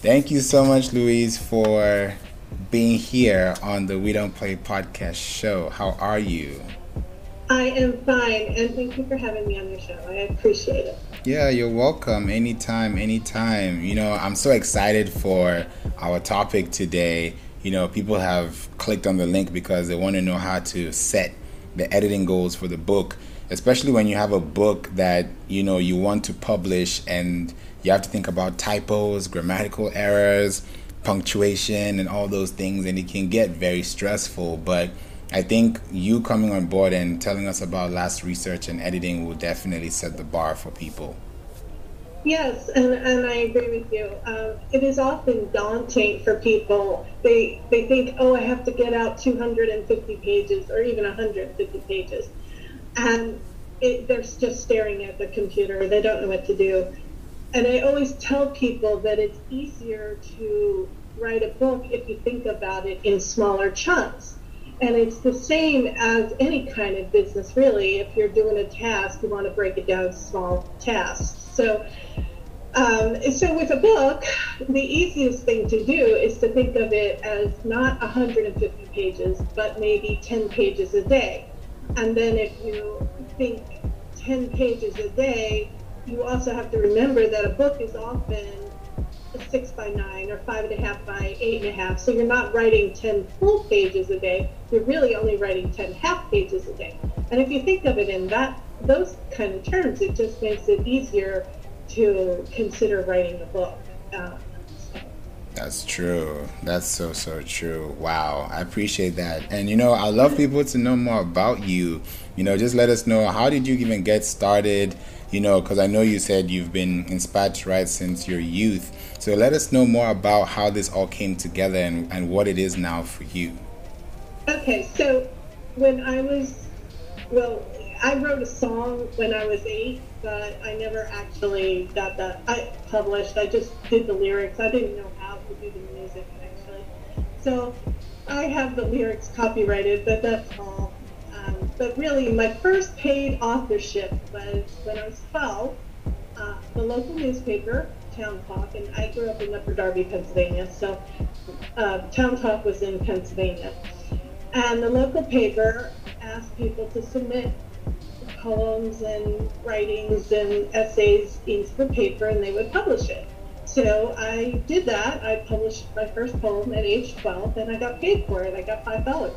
Thank you so much, Louise, for being here on the We Don't Play podcast show. How are you? I am fine, and thank you for having me on your show. I appreciate it. Yeah, you're welcome. Anytime, anytime. I'm so excited for our topic today. People have clicked on the link because they want to know how to set the editing goals for the book, especially when you have a book that, you want to publish and you have to think about typos, grammatical errors, punctuation, and all those things, and it can get very stressful. But I think you coming on board and telling us about last research and editing will definitely set the bar for people. Yes, and I agree with you. It is often daunting for people. They think, oh, I have to get out 250 pages or even 150 pages. And they're just staring at the computer. They don't know what to do. And I always tell people that it's easier to write a book if you think about it in smaller chunks. And it's the same as any kind of business, really. If you're doing a task, you want to break it down to small tasks. So with a book, the easiest thing to do is to think of it as not 150 pages, but maybe 10 pages a day. And then if you think 10 pages a day, you also have to remember that a book is often 6 by 9 or 5.5 by 8.5. So you're not writing 10 full pages a day. You're really only writing 10 half pages a day. And if you think of it in those kind of terms, it just makes it easier to consider writing a book. That's true. That's so, so true. Wow. I appreciate that. And, I love people to know more about you. Just let us know, how did you even get started? Because I know you said you've been inspired to write since your youth. So let us know more about how this all came together and what it is now for you. Okay, so when well, I wrote a song when I was 8, but I never actually got that published. I just did the lyrics. I didn't know how to do the music, actually. So I have the lyrics copyrighted, but that's all. But really, my first paid authorship was when I was 12. The local newspaper, Town Talk, and I grew up in Upper Darby, Pennsylvania, so Town Talk was in Pennsylvania. And the local paper asked people to submit poems and writings and essays into the paper, and they would publish it. So I did that. I published my first poem at age 12, and I got paid for it. I got $5.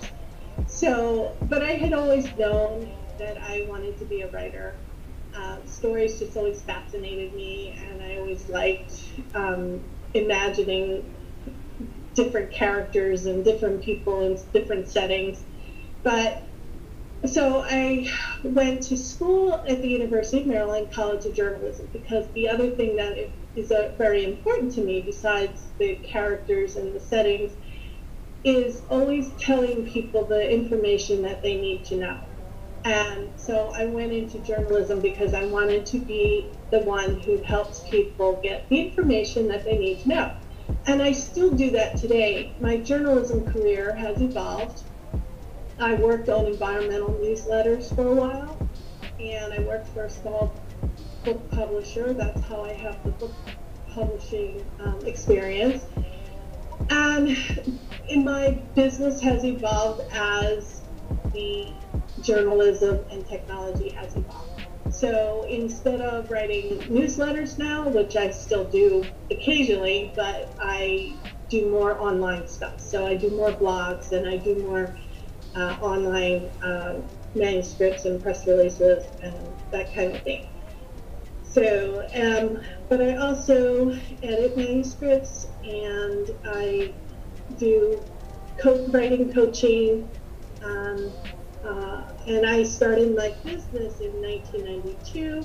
So, but I had always known that I wanted to be a writer. Stories just always fascinated me, and I always liked imagining different characters and different people in different settings. But so I went to school at the University of Maryland College of Journalism, because the other thing that is very important to me, besides the characters and the settings, is always telling people the information that they need to know. And so I went into journalism because I wanted to be the one who helps people get the information that they need to know. And I still do that today. My journalism career has evolved. I worked on environmental newsletters for a while, and I worked for a small book publisher. That's how I have the book publishing experience. And my business has evolved as the journalism and technology has evolved. So instead of writing newsletters now, which I still do occasionally, but I do more online stuff. So I do more blogs, and I do more online manuscripts and press releases and that kind of thing. So, but I also edit manuscripts, and I do writing coaching, and I started my business in 1992,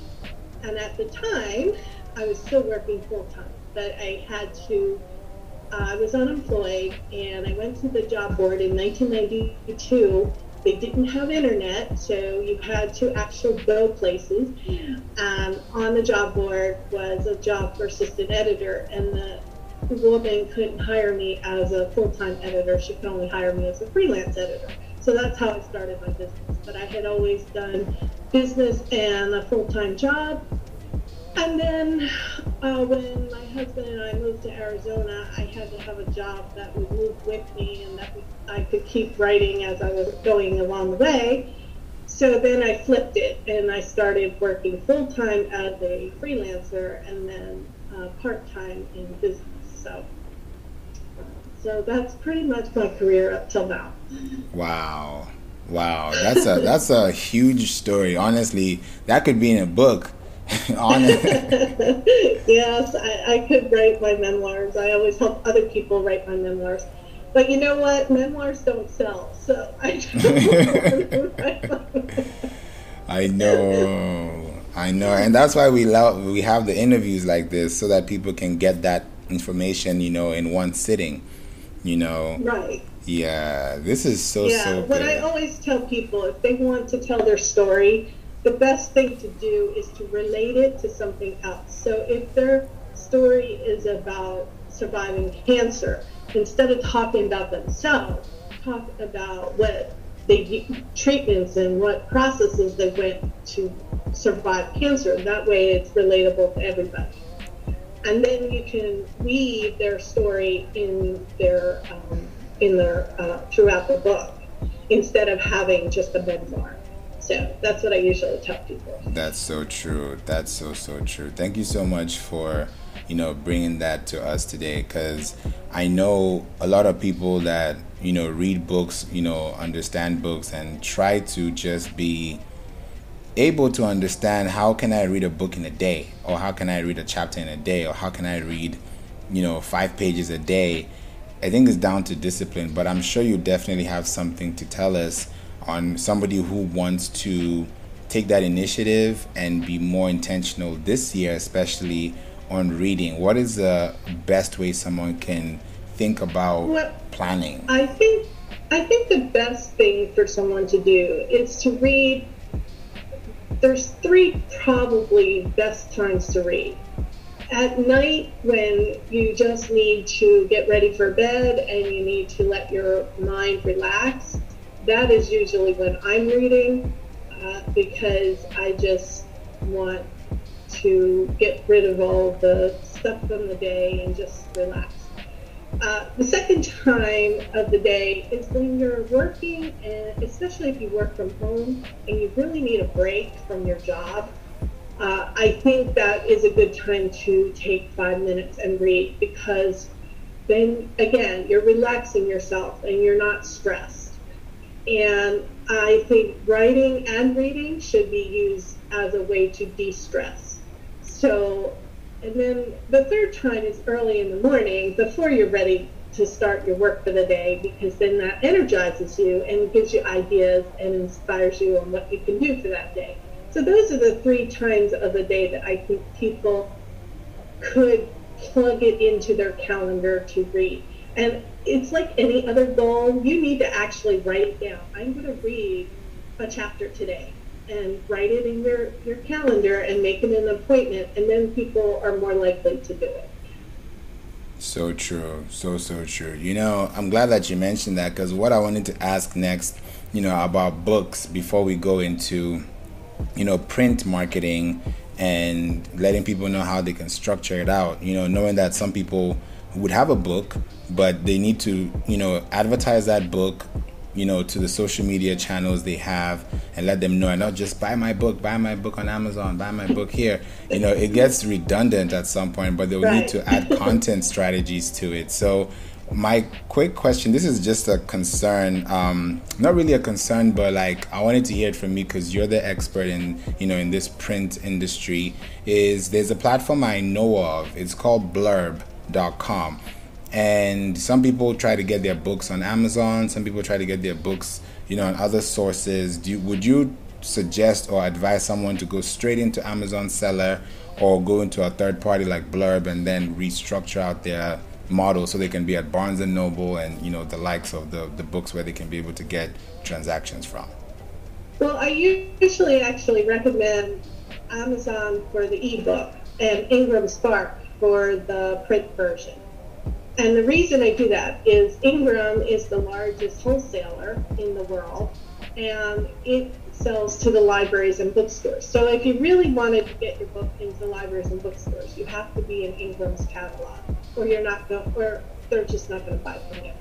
and at the time, I was still working full-time, but I was unemployed, and I went to the job board in 1992. They didn't have internet, so you had to actually go places. On the job board was a job for assistant editor, and the woman couldn't hire me as a full-time editor. She could only hire me as a freelance editor. So that's how I started my business. But I had always done business and a full-time job. And then when my husband and I moved to Arizona, I had to have a job that would move with me and that I could keep writing as I was going along the way. So then I flipped it and I started working full-time as a freelancer and then part-time in business. So that's pretty much my career up till now. Wow. Wow. That's a huge story. Honestly, that could be in a book. Yes, I could write my memoirs. I always help other people write my memoirs. But you know what? Memoirs don't sell, so I don't write my I know, and that's why we have the interviews like this so that people can get that information, in one sitting, Right. Yeah, this is so What good. I always tell people, if they want to tell their story, the best thing to do is to relate it to something else. So if their story is about surviving cancer, instead of talking about themselves, talk about what treatments and what processes they went to survive cancer. That way it's relatable to everybody. And then you can weave their story in their throughout the book instead of having just a memoir. So that's what I usually tell people. That's so true. That's so true. Thank you so much for, bringing that to us today, because I know a lot of people that, read books, understand books and try to just be able to understand how can I read a book in a day, or how can I read a chapter in a day, or how can I read, 5 pages a day. I think it's down to discipline, but I'm sure you definitely have something to tell us on somebody who wants to take that initiative and be more intentional this year, especially on reading. What is the best way someone can think about planning? I think the best thing for someone to do is to read. There's 3 probably best times to read. At night, when you just need to get ready for bed and you need to let your mind relax, that is usually when I'm reading, because I just want to get rid of all the stuff from the day and just relax. The second time of the day is when you're working, and especially if you work from home and you really need a break from your job. I think that is a good time to take 5 minutes and read, because then again you're relaxing yourself and you're not stressed. And I think writing and reading should be used as a way to de-stress. So, and then the third time is early in the morning before you're ready to start your work for the day, because then that energizes you and gives you ideas and inspires you on what you can do for that day. So those are the 3 times of the day that I think people could plug it into their calendar to read. And it's like any other goal, you need to actually write it down. I'm going to read a chapter today, and write it in your calendar and make it an appointment, and then people are more likely to do it. So true. So true. I'm glad that you mentioned that, because what I wanted to ask next, about books before we go into, print marketing and letting people know how they can structure it out, knowing that some people would have a book, but they need to, advertise that book, to the social media channels they have, and let them know, and not just buy my book on Amazon, buy my book here. It gets redundant at some point, but they'll need to add content strategies to it. So my quick question, this is just a concern, not really a concern, but like I wanted to hear it from you, because you're the expert in, in this print industry. There's a platform I know of, it's called blurb.com. And some people try to get their books on Amazon. Some people try to get their books, on other sources. Would you suggest or advise someone to go straight into Amazon seller, or go into a third party like Blurb and then restructure out their model so they can be at Barnes and Noble and, the likes of the books where they can be able to get transactions from? Well, I usually actually recommend Amazon for the ebook and Ingram Spark for the print version. And the reason I do that is Ingram is the largest wholesaler in the world, and it sells to the libraries and bookstores. So if you really wanted to get your book into libraries and bookstores, you have to be in Ingram's catalog, or or they're just not going to buy from you.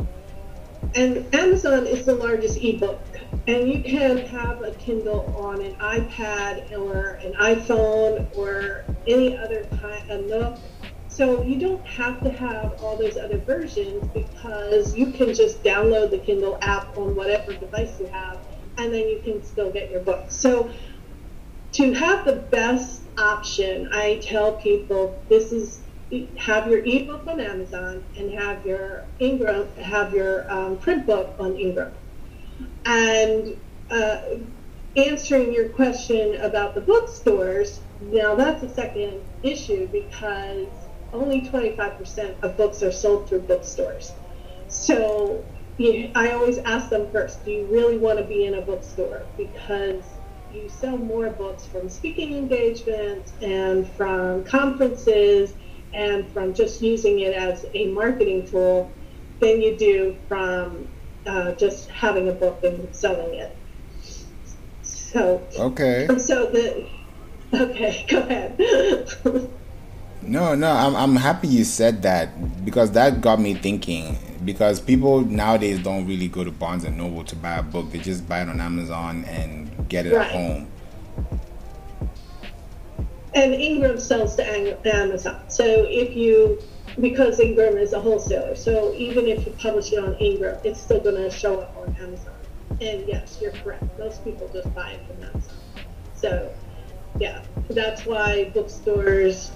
And Amazon is the largest ebook, and you can have a Kindle on an iPad or an iPhone or any other kind of Nook. So you don't have to have all those other versions, because you can just download the Kindle app on whatever device you have, and then you can still get your book. So to have the best option, I tell people, have your ebook on Amazon and have your print book on Ingram. And answering your question about the bookstores, now that's a second issue, because only 25% of books are sold through bookstores. So I always ask them first, do you really want to be in a bookstore? Because you sell more books from speaking engagements and from conferences and from just using it as a marketing tool than you do from just having a book and selling it. So okay. Okay, go ahead. No, I'm happy you said that, because that got me thinking. Because people nowadays don't really go to Barnes and Noble to buy a book; they just buy it on Amazon and get it at home. And Ingram sells to Amazon. So because Ingram is a wholesaler, so even if you publish it on Ingram, it's still going to show up on Amazon. And yes, you're correct. Most people just buy it from Amazon. So yeah, that's why bookstores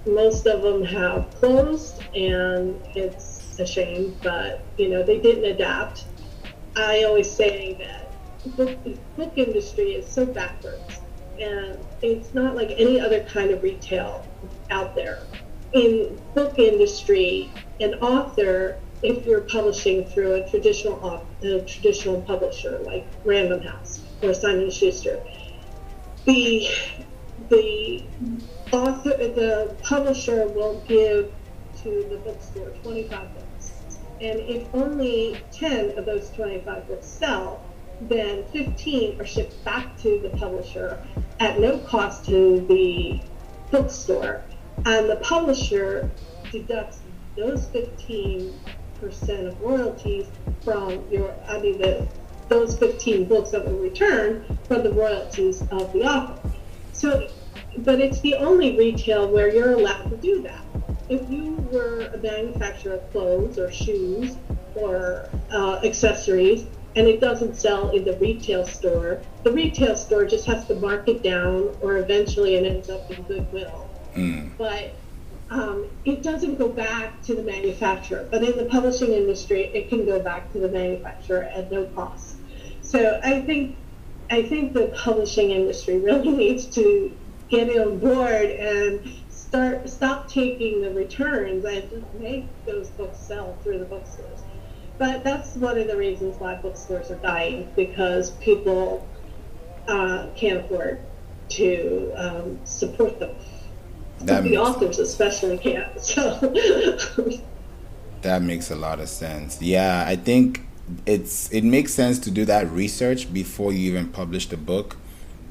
most of them have closed, and it's a shame, but they didn't adapt. I always say that book industry is so backwards, and it's not like any other kind of retail out there. In book industry, an author, if you're publishing through a traditional publisher like Random House or Simon & Schuster, the publisher will give to the bookstore 25 books, and if only 10 of those 25 books sell, then 15 are shipped back to the publisher at no cost to the bookstore, and the publisher deducts those 15% of royalties from those 15 books that were returned from the royalties of the author. So, but it's the only retail where you're allowed to do that. If you were a manufacturer of clothes or shoes or accessories, and it doesn't sell in the retail store just has to mark it down, or eventually it ends up in Goodwill. But it doesn't go back to the manufacturer. But in the publishing industry, it can go back to the manufacturer at no cost. So I think the publishing industry really needs to get on board and stop taking the returns and just make those books sell through the bookstores. But that's one of the reasons why bookstores are dying, because people can't afford to support them. The authors especially can't. So that makes a lot of sense. Yeah, I think it makes sense to do that research before you even publish the book,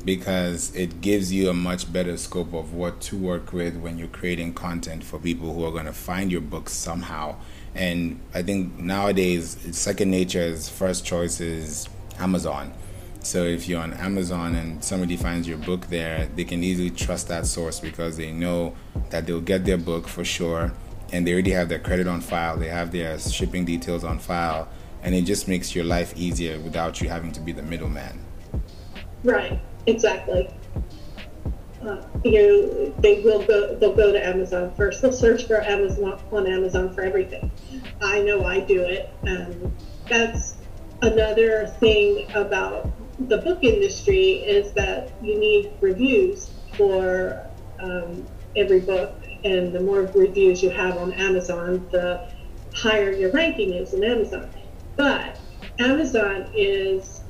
because it gives you a much better scope of what to work with when you're creating content for people who are going to find your books somehow. And I think nowadays, second nature's first choice is Amazon. So if you're on Amazon and somebody finds your book there, they can easily trust that source, because they know that they'll get their book for sure, and they already have their credit on file, they have their shipping details on file, and it just makes your life easier without you having to be the middleman. Right, exactly. They'll go to Amazon first. They'll search for Amazon on Amazon for everything. I know I do it, and that's another thing about the book industry, is that you need reviews for every book, and the more reviews you have on Amazon, the higher your ranking is in Amazon. But Amazon is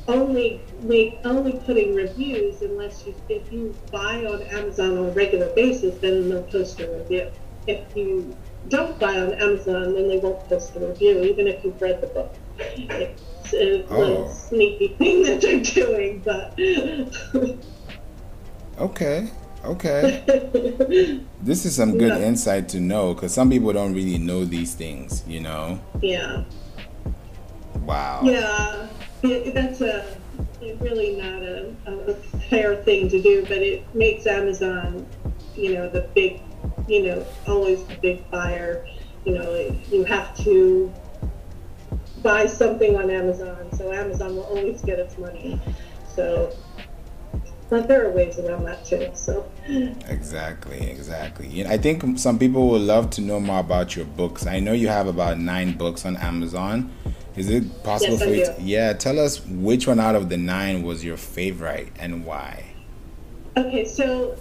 only putting reviews if you buy on Amazon on a regular basis, then they'll post a review. If you don't buy on Amazon, then they won't post a review, even if you've read the book. It's a little Oh, sneaky thing that they're doing, but okay. Okay. This is some good yeah, insight to know because some people don't really know these things, you know? yeah, Wow. yeah. That's really not a fair thing to do, but it makes Amazon, the big, always the big buyer. You have to buy something on Amazon, so Amazon will always get its money. So, but there are ways around that too. So, Exactly, exactly. I think some people would love to know more about your books. I know you have about 9 books on Amazon. Is it possible yes, for I you do. to, yeah, tell us which one out of the 9 was your favorite and why? Okay, so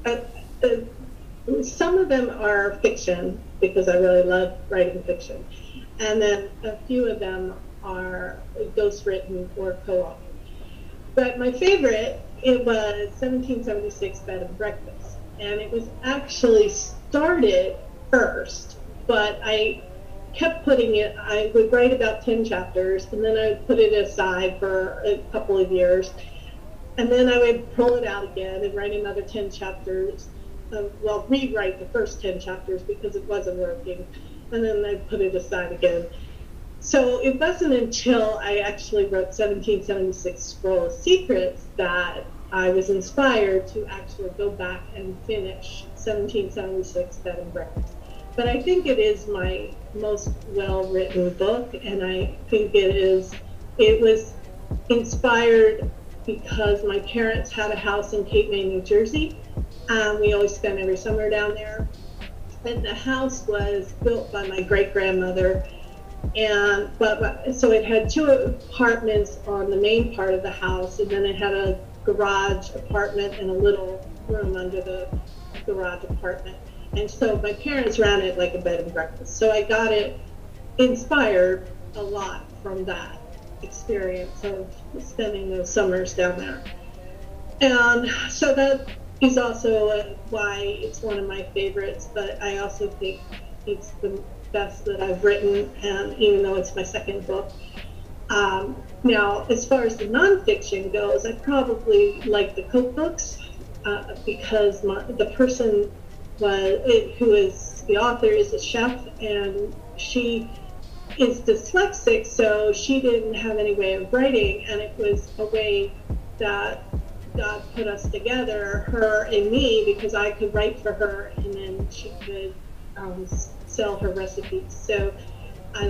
uh, some of them are fiction because I really love writing fiction, and then a few of them are ghostwritten or co-authored. But my favorite, it was 1776 Bed and Breakfast. And it was actually started first, but I kept putting it, I would write about 10 chapters, and then I would put it aside for a couple of years. And then I would pull it out again and write another 10 chapters. Rewrite the first 10 chapters because it wasn't working. And then I put it aside again. So it wasn't until I actually wrote 1776 Scroll of Secrets that I was inspired to actually go back and finish 1776 Bed and Breakfast. But I think it is my most well-written book, and I think it was inspired because my parents had a house in Cape May, New Jersey. We always spent every summer down there. And the house was built by my great-grandmother. So it had 2 apartments on the main part of the house, and then it had a garage apartment and a little room under the garage apartment. And so my parents ran it like a bed and breakfast. So I got it inspired a lot from that experience of spending those summers down there. And so that is also why it's one of my favorites, but I also think it's the best that I've written, and even though it's my second book. Now, as far as the nonfiction goes, I probably like the cookbooks because the person who is the author is a chef, and she is dyslexic, so she didn't have any way of writing, and it was a way that God put us together, her and me, because I could write for her, and then she could sell her recipes. So I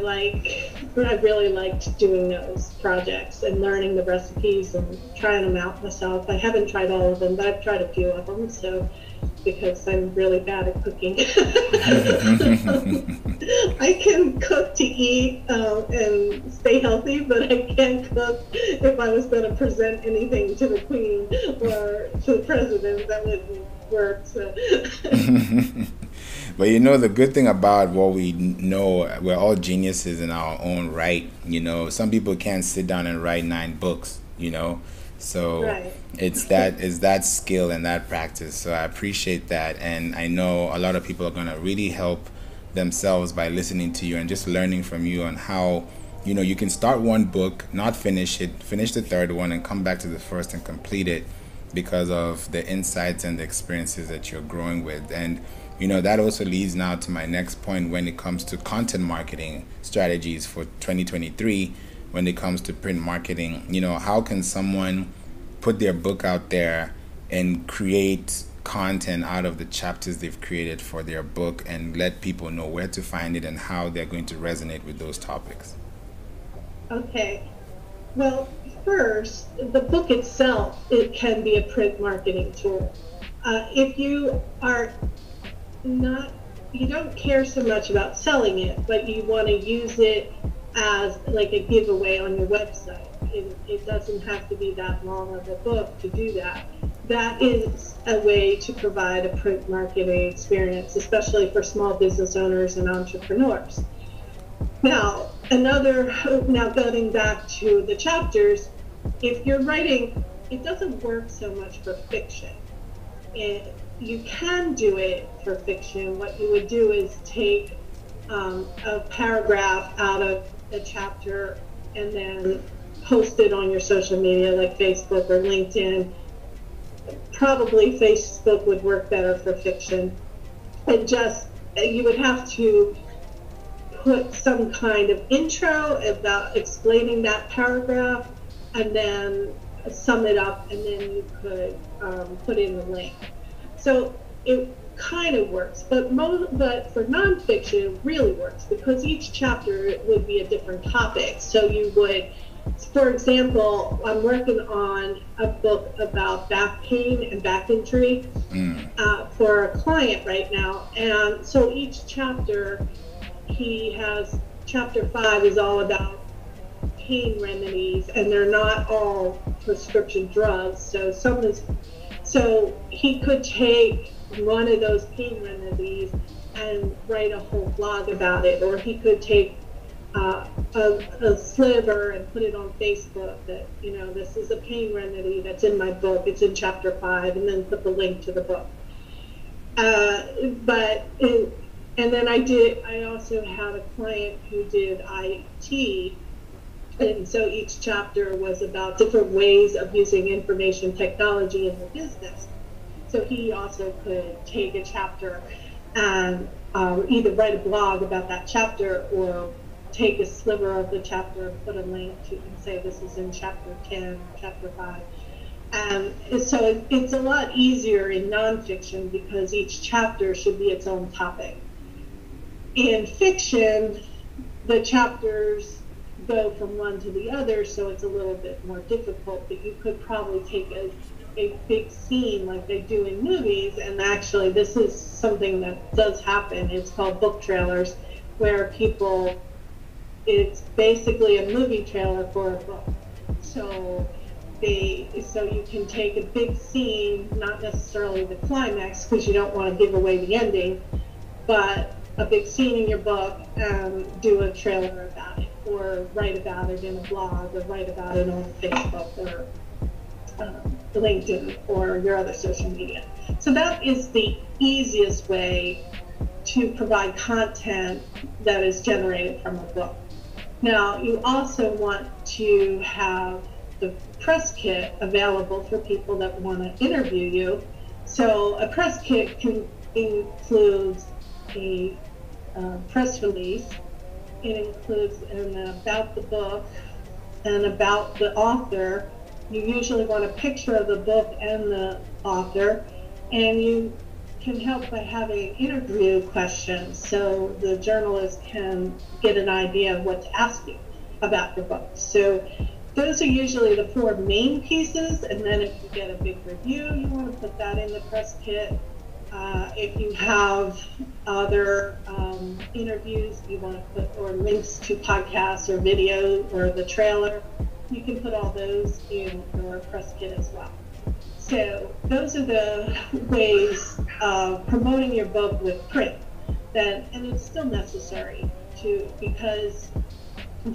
really liked doing those projects and learning the recipes and trying them out myself. I haven't tried all of them, but I've tried a few of them. So because I'm really bad at cooking, I can cook to eat and stay healthy, but I can't cook if I was going to present anything to the Queen or to the President. That wouldn't work. So. But the good thing about what we know, we're all geniuses in our own right. Some people can't sit down and write 9 books, So Right. it's that skill and that practice. So I appreciate that. And I know a lot of people are going to really help themselves by listening to you and just learning from you on how, you can start one book, not finish it, finish the third one and come back to the first and complete it because of the insights and the experiences that you're growing with. And that also leads now to my next point when it comes to content marketing strategies for 2023. When it comes to print marketing, how can someone put their book out there and create content out of the chapters they've created for their book and let people know where to find it and how they're going to resonate with those topics? Okay. Well, first, the book itself, it can be a print marketing tool. If you are you don't care so much about selling it, but you want to use it as like a giveaway on your website. It doesn't have to be that long of a book to do that. That is a way to provide a print marketing experience, especially for small business owners and entrepreneurs. Now, going back to the chapters, if you're writing, it doesn't work so much for fiction. you can do it for fiction. What you would do is take a paragraph out of a chapter and then post it on your social media like Facebook or LinkedIn. Probably Facebook would work better for fiction. And just, you would have to put some kind of intro about explaining that paragraph and then sum it up, and then you could put in the link. So it kind of works, but for nonfiction, it really works because each chapter would be a different topic. So you would, for example, I'm working on a book about back pain and back injury for a client right now, and so each chapter, chapter 5 is all about pain remedies, and they're not all prescription drugs. So he could take one of those pain remedies and write a whole blog about it, or he could take a sliver and put it on Facebook that, this is a pain remedy that's in my book, it's in chapter 5, and then put the link to the book. And then I also had a client who did IT, and so each chapter was about different ways of using information technology in the business. So he also could take a chapter and either write a blog about that chapter or take a sliver of the chapter and put a link to and say this is in chapter 10 or chapter 5. And so it's a lot easier in nonfiction because each chapter should be its own topic. In fiction, the chapters go from one to the other, so it's a little bit more difficult, but you could probably take a big scene like they do in movies, and actually this is something that does happen. It's called book trailers, where it's basically a movie trailer for a book. So you can take a big scene, not necessarily the climax because you don't want to give away the ending, but a big scene in your book and do a trailer about it, or write about it in a blog, or write about it on Facebook or LinkedIn or your other social media. So that is the easiest way to provide content that is generated from a book. Now, you also want to have the press kit available for people that want to interview you. So a press kit includes a press release. It includes an about the book and about the author. You usually want a picture of the book and the author, and you can help by having interview questions so the journalist can get an idea of what to ask you about your book. So those are usually the 4 main pieces, and then if you get a big review, you want to put that in the press kit. If you have other interviews you want to put, or links to podcasts or video or the trailer, you can put all those in your press kit as well. So those are the ways of promoting your book with print. And it's still necessary because,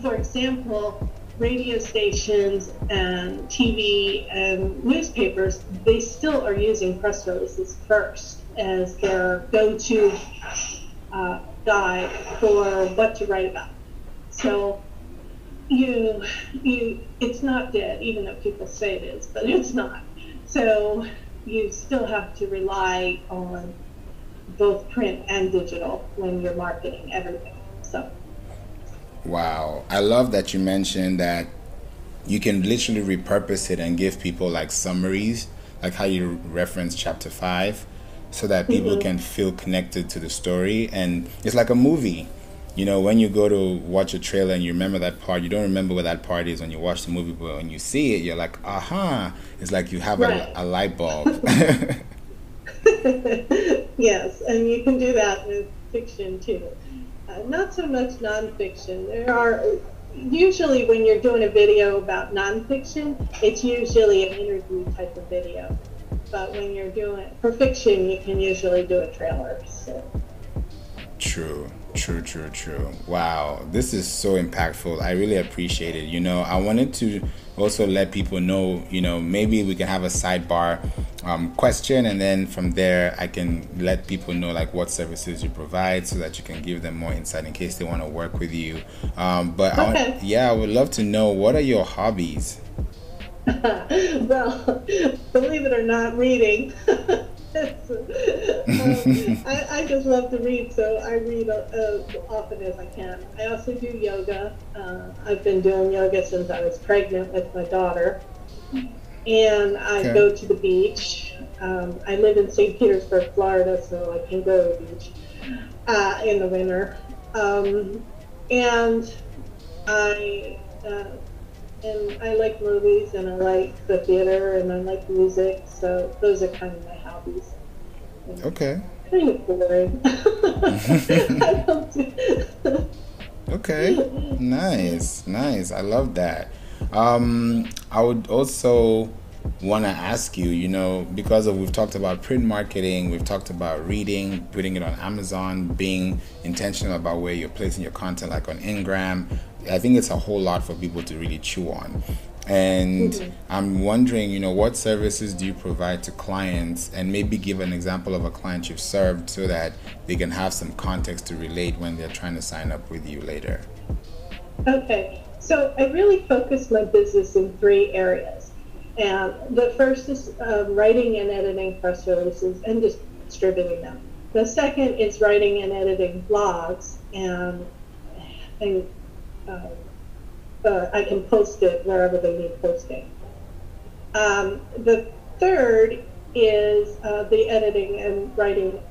for example, radio stations and TV and newspapers, they still are using press releases first as their go-to guide for what to write about. So it's not dead, even though people say it is, but it's not. So you still have to rely on both print and digital when you're marketing everything. So. Wow. I love that you mentioned that you can literally repurpose it and give people like summaries, like how you reference chapter 5, so that people can feel connected to the story. And it's like a movie. When you go to watch a trailer and you remember that part, you don't remember what that part is when you watch the movie, but when you see it, you're like, aha. It's like you have a light bulb. Yes, and you can do that with fiction too. Not so much nonfiction. There are usually, when you're doing a video about nonfiction, it's usually an interview type of video. But when you're doing for fiction, you can usually do a trailer. So. True, true, true, true. Wow, this is so impactful. I really appreciate it. I wanted to also let people know, maybe we can have a sidebar question, and then from there, I can let people know like what services you provide so that you can give them more insight in case they want to work with you. Okay. Yeah, I would love to know, what are your hobbies? Well, believe it or not, reading. I just love to read, so I read often as I can. I also do yoga. I've been doing yoga since I was pregnant with my daughter. And I Okay. go to the beach. I live in St. Petersburg, Florida, so I can go to the beach in the winter. And I I like movies, and I like the theater, and I like music. So those are kind of my hobbies. And Okay. kind of boring. I don't do. Okay, nice, nice. I love that. I would also want to ask you, because we've talked about print marketing, we've talked about reading, putting it on Amazon, being intentional about where you're placing your content, like on Ingram. I think it's a whole lot for people to really chew on. And Mhm. I'm wondering, what services do you provide to clients, and maybe give an example of a client you've served so that they can have some context to relate when they're trying to sign up with you later. Okay, so I really focus my business in three areas. And the first is writing and editing press releases and distributing them. The second is writing and editing blogs, and uh, I can post it wherever they need posting. The third is the editing and writing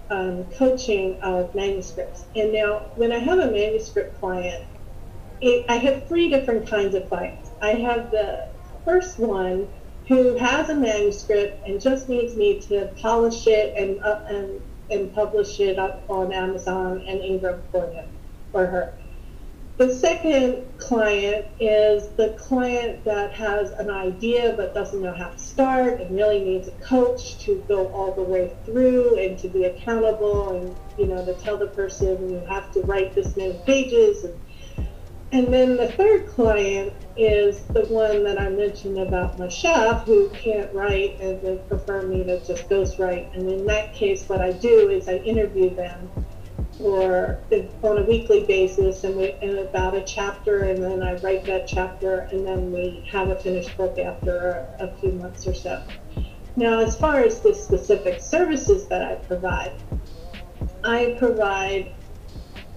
coaching of manuscripts. And now, when I have a manuscript client, I have three different kinds of clients. I have the first one who has a manuscript and just needs me to polish it and publish it up on Amazon and Ingram for him or her. The second client is the client that has an idea but doesn't know how to start and really needs a coach to go all the way through and to be accountable, and to tell the person you have to write this many pages. And then the third client is the one that I mentioned about my chef who can't write and would prefer me to just ghostwrite. And in that case, what I do is I interview them or on a weekly basis, and about a chapter, and then I write that chapter, and then we have a finished book after a few months or so. Now, as far as the specific services that I provide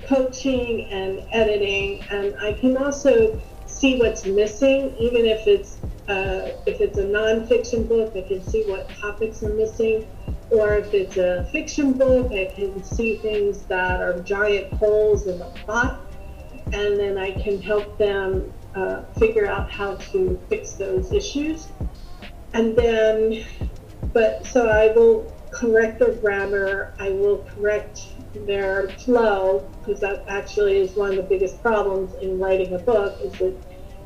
coaching and editing, and I can also see what's missing, even if it's a nonfiction book. I can see what topics are missing, or if it's a fiction book, I can see things that are giant holes in the plot, and then I can help them figure out how to fix those issues. And then, so I will correct their grammar, I will correct their flow, because that actually is one of the biggest problems in writing a book, is it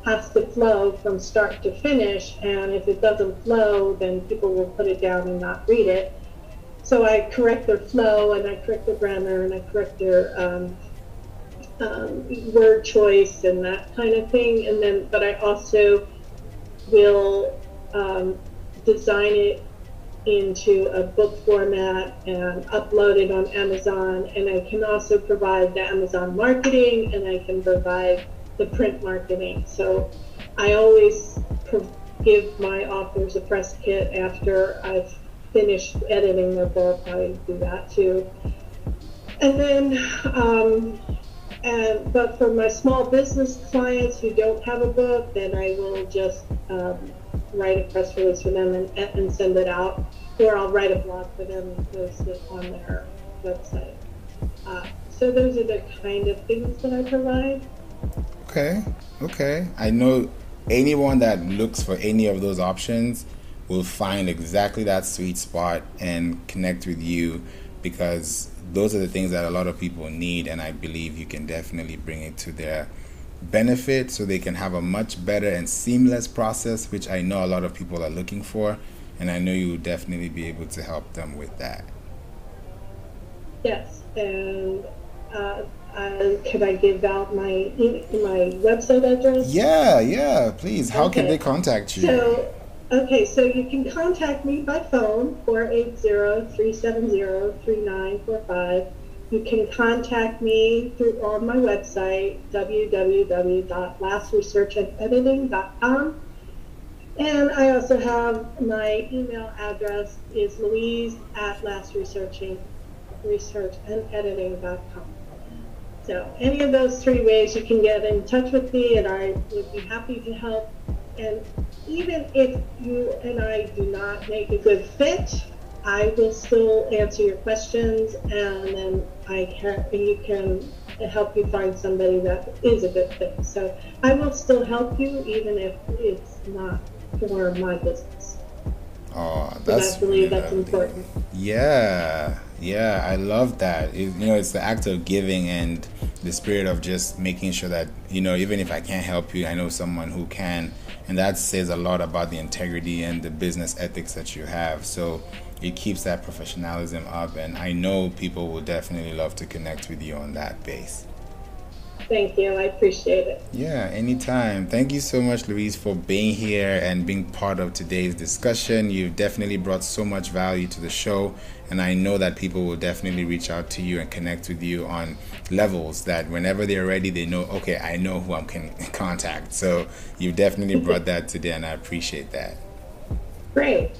has to flow from start to finish, and if it doesn't flow, then people will put it down and not read it. So I correct their flow, and I correct their grammar, and I correct their word choice and that kind of thing. And then, but I also will design it into a book format and upload it on Amazon. And I can also provide the Amazon marketing, and I can provide the print marketing. So I always give my authors a press kit after I've finished editing their book. I do that too. And then, but for my small business clients who don't have a book, then I will just write a press release for them and send it out, or I'll write a blog for them and post it on their website. So those are the kind of things that I provide. Okay, okay. I know anyone that looks for any of those options will find exactly that sweet spot and connect with you, because those are the things that a lot of people need, and I believe you can definitely bring it to their benefit so they can have a much better and seamless process, which I know a lot of people are looking for, and I know you will definitely be able to help them with that. Yes, and could I give out my website address? Yeah, please. How can they contact you? So you can contact me by phone, 480-370-3945. You can contact me on my website, www.lastresearchandediting.com. And I also have my email address is louise@lastresearchandediting.com. So any of those three ways you can get in touch with me, and I would be happy to help. And even if you and I do not make a good fit, I will still answer your questions, and then you can help you find somebody that is a good fit. So I will still help you even if it's not for my business. Oh, that's I believe that's important. Yeah, I love that. It's the act of giving and the spirit of just making sure that, even if I can't help you, I know someone who can. And that says a lot about the integrity and the business ethics that you have. So it keeps that professionalism up. And I know people will definitely love to connect with you on that base. Thank you. I appreciate it. Yeah, anytime. Thank you so much, Louise, for being here and being part of today's discussion. You've definitely brought so much value to the show, and I know that people will definitely reach out to you and connect with you on levels that whenever they're ready, they know, okay, I know who I can contact. So you've definitely brought that today, and I appreciate that. Great.